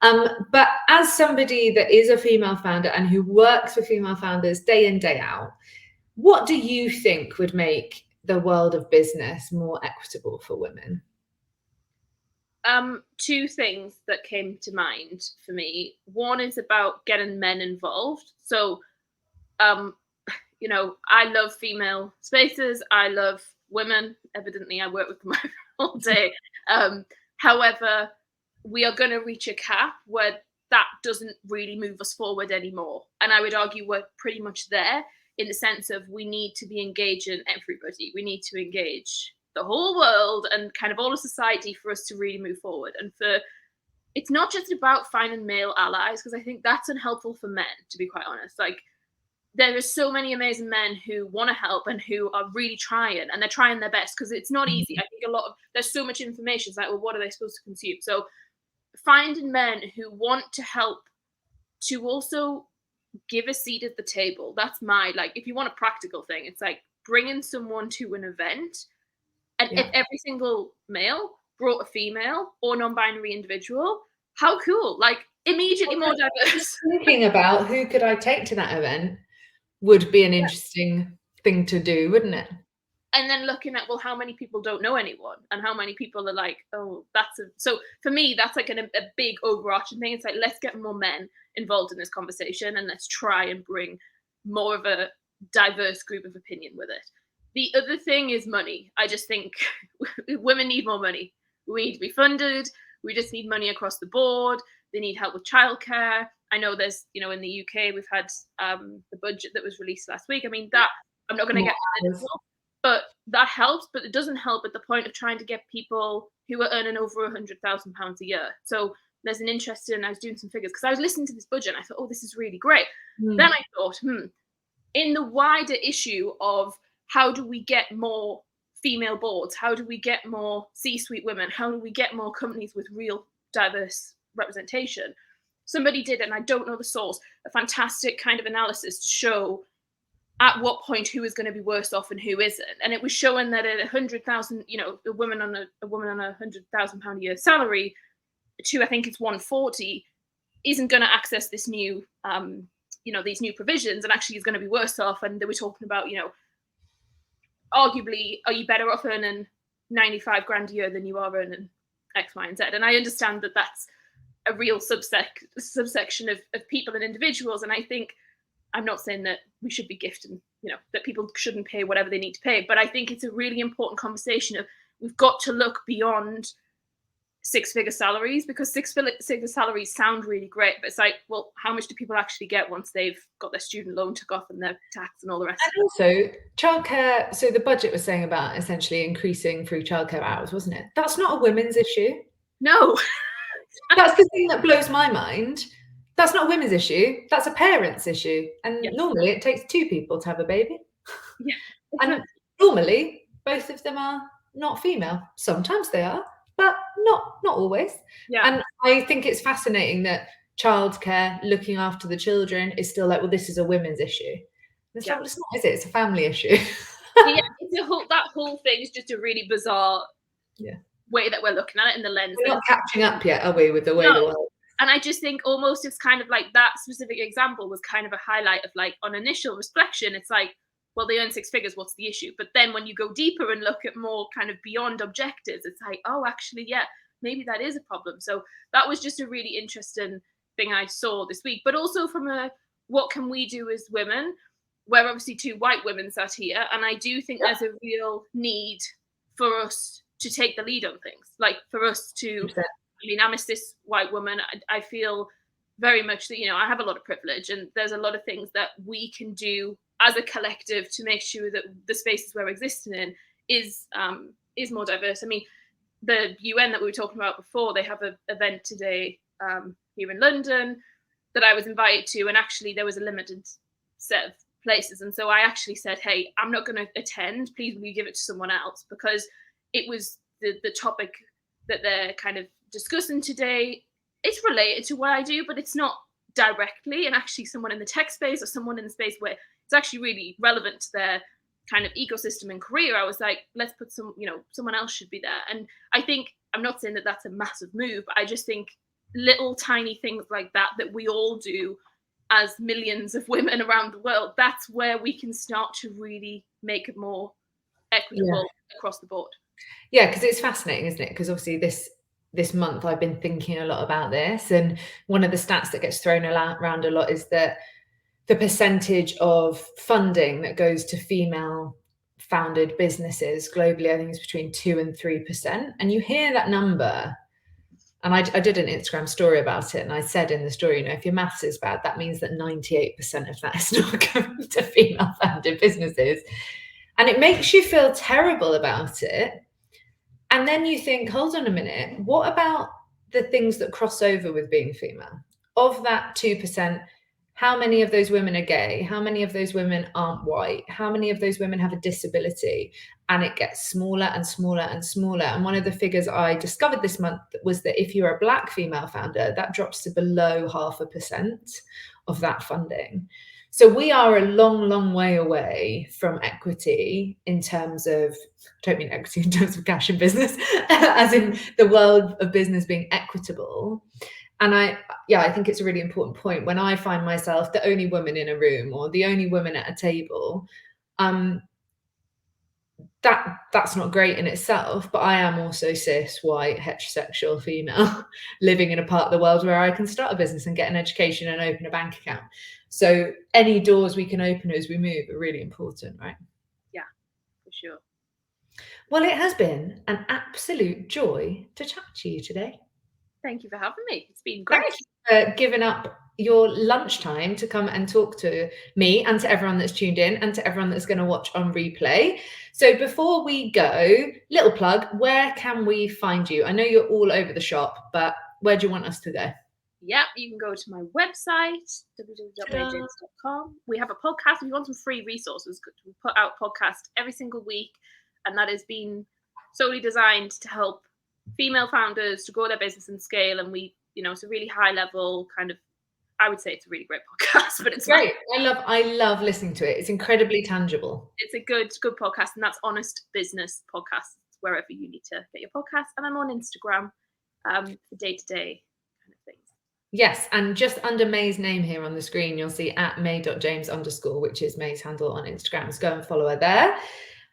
Speaker 1: But as somebody that is a female founder and who works with female founders day in, day out, what do you think would make the world of business more equitable for women?
Speaker 2: 2 things that came to mind for me. One is about getting men involved. So, you know, I love female spaces. I love women. Evidently, I work with them all day. However, we are going to reach a cap where that doesn't really move us forward anymore. And I would argue we're pretty much there, in the sense of we need to be engaging everybody. We need to engage the whole world and kind of all of society for us to really move forward. And it's not just about finding male allies, because I think that's unhelpful for men, to be quite honest. Like, there are so many amazing men who want to help and who are really trying, and they're trying their best, because it's not easy. I think there's so much information. It's like, well, what are they supposed to consume? So finding men who want to help to also give a seat at the table. That's like, if you want a practical thing, it's like bringing someone to an event, and if every single male brought a female or non-binary individual, how cool. Like, immediately more diverse.
Speaker 1: Thinking about who could I take to that event would be an interesting thing to do, wouldn't it?
Speaker 2: And then looking at, well, how many people don't know anyone, and how many people are like, oh, so for me, that's like a big overarching thing. It's like, let's get more men involved in this conversation, and let's try and bring more of a diverse group of opinion with it. The other thing is money. I just think women need more money. We need to be funded. We just need money across the board. They need help with childcare. I know there's, you know, in the UK, we've had the budget that was released last week. I mean, that I'm not going to get into, but that helps. But it doesn't help at the point of trying to get people who are earning over £100,000 a year. So there's an interest in, I was doing some figures because I was listening to this budget and I thought, oh, this is really great. Then I thought, in the wider issue of how do we get more female boards? How do we get more C-suite women? How do we get more companies with real diverse representation? Somebody did, and I don't know the source, a fantastic kind of analysis to show at what point who is going to be worse off and who isn't. And it was showing that at 100,000, a woman on a £100,000 a year salary to, I think it's 140, isn't going to access this new, these new provisions, and actually is going to be worse off. And they were talking about, arguably, are you better off earning 95 grand a year than you are earning X, Y, and Z? And I understand that that's a real subsection of people and individuals. And I think, I'm not saying that we should be gifting, that people shouldn't pay whatever they need to pay, but I think it's a really important conversation of, we've got to look beyond six-figure salaries, because six-figure salaries sound really great, but it's like, well, how much do people actually get once they've got their student loan took off and their tax and all the rest?
Speaker 1: And also childcare. So the budget was saying about essentially increasing through childcare hours, wasn't it? That's not a women's issue.
Speaker 2: No.
Speaker 1: That's the thing that blows my mind. That's not a women's issue. That's a parent's issue. And normally it takes two people to have a baby.
Speaker 2: Yeah.
Speaker 1: And normally both of them are not female. Sometimes they are, but not always.
Speaker 2: Yeah.
Speaker 1: And I think it's fascinating that childcare, looking after the children, is still like, well, this is a women's issue. It's like, well, it's not, is it? It's a family issue.
Speaker 2: Yeah, that whole thing is just a really bizarre way that we're looking at it in the lens.
Speaker 1: We're not catching up yet, are we, with the way the world?
Speaker 2: And I just think almost it's kind of like that specific example was kind of a highlight of, like, on initial reflection, it's like, well, they earn six figures, what's the issue? But then when you go deeper and look at more kind of beyond objectives, it's like, oh, actually, yeah, maybe that is a problem. So that was just a really interesting thing I saw this week. But also from a, what can we do as women? We're obviously two white women sat here, and I do think there's a real need for us to take the lead on things, like for us to, I mean, I'm a cis white woman. I feel very much that, I have a lot of privilege, and there's a lot of things that we can do as a collective to make sure that the spaces we're existing in is more diverse. I mean, the UN that we were talking about before, they have an event today here in London that I was invited to, and actually there was a limited set of places. And so I actually said, hey, I'm not going to attend. Please, will you give it to someone else? Because it was the topic that they're kind of discussing today. It's related to what I do, but it's not directly. And actually someone in the tech space or someone in the space where it's actually really relevant to their kind of ecosystem and career, I was like, let's put someone else should be there. And I think, I'm not saying that that's a massive move, but I just think little tiny things like that we all do as millions of women around the world, that's where we can start to really make it more equitable across the board.
Speaker 1: Yeah, because it's fascinating, isn't it? Because obviously this month I've been thinking a lot about this, and one of the stats that gets thrown around a lot is that the percentage of funding that goes to female founded businesses globally, I think, is between 2 and 3%. And you hear that number, and I did an Instagram story about it, and I said in the story, if your maths is bad, that means that 98% of that is not going to female founded businesses. And it makes you feel terrible about it. And then you think, hold on a minute, what about the things that cross over with being female? Of that 2%, how many of those women are gay? How many of those women aren't white? How many of those women have a disability? And it gets smaller and smaller and smaller. And one of the figures I discovered this month was that if you're a Black female founder, that drops to below 0.5% of that funding. So we are a long, long way away from equity in terms of, I don't mean equity in terms of cash in business, as in the world of business being equitable. And I think it's a really important point. When I find myself the only woman in a room or the only woman at a table, that's not great in itself, but I am also cis, white, heterosexual, female, living in a part of the world where I can start a business and get an education and open a bank account. So any doors we can open as we move are really important, right?
Speaker 2: Yeah, for sure.
Speaker 1: Well, it has been an absolute joy to chat to you today.
Speaker 2: Thank you for having me. It's been great.
Speaker 1: Thank you for giving up your lunchtime to come and talk to me and to everyone that's tuned in and to everyone that's going to watch on replay. So before we go, little plug, where can we find you? I know you're all over the shop, but where do you want us to go?
Speaker 2: Yeah, you can go to my website, www.mayjames.com. We have a podcast. If you want some free resources, we put out a podcast every single week, and that has been solely designed to help female founders to grow their business and scale. And we, it's a really high level kind of I would say it's a really great podcast, but it's
Speaker 1: great. I love listening to it. It's incredibly tangible.
Speaker 2: It's a good podcast, and that's Honest Business Podcast, wherever you need to get your podcast. And I'm on Instagram for day-to-day kind of things.
Speaker 1: Yes, and just under May's name here on the screen, you'll see @May.James_, which is May's handle on Instagram. So go and follow her there.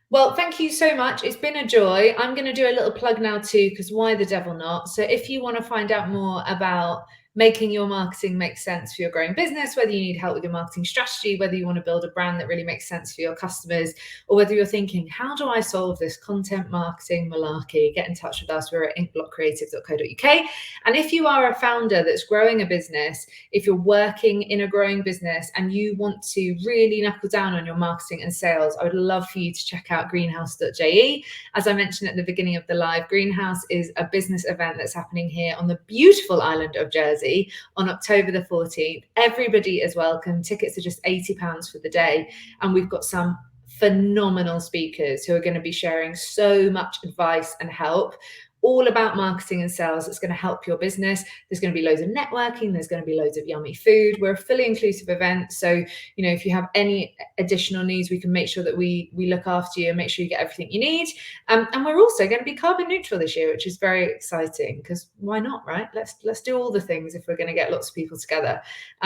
Speaker 1: Well, thank you so much. It's been a joy. I'm going to do a little plug now too, because why the devil not? So if you want to find out more about making your marketing make sense for your growing business, whether you need help with your marketing strategy, whether you want to build a brand that really makes sense for your customers, or whether you're thinking, how do I solve this content marketing malarkey? Get in touch with us. We're at inkblockcreative.co.uk. And if you are a founder that's growing a business, if you're working in a growing business and you want to really knuckle down on your marketing and sales, I would love for you to check out greenhouse.je. As I mentioned at the beginning of the live, Greenhouse is a business event that's happening here on the beautiful island of Jersey on October the 14th. Everybody is welcome. Tickets are just £80 for the day. And we've got some phenomenal speakers who are going to be sharing so much advice and help all about marketing and sales. It's going to help your business. There's going to be loads of networking. There's going to be loads of yummy food. We're a fully inclusive event. So, if you have any additional needs, we can make sure that we look after you and make sure you get everything you need. And we're also going to be carbon neutral this year, which is very exciting, because why not, right? Let's do all the things if we're going to get lots of people together.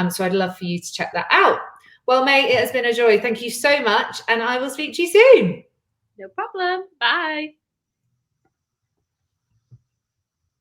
Speaker 1: So I'd love for you to check that out. Well, May, it has been a joy. Thank you so much. And I will speak to you soon.
Speaker 2: No problem. Bye.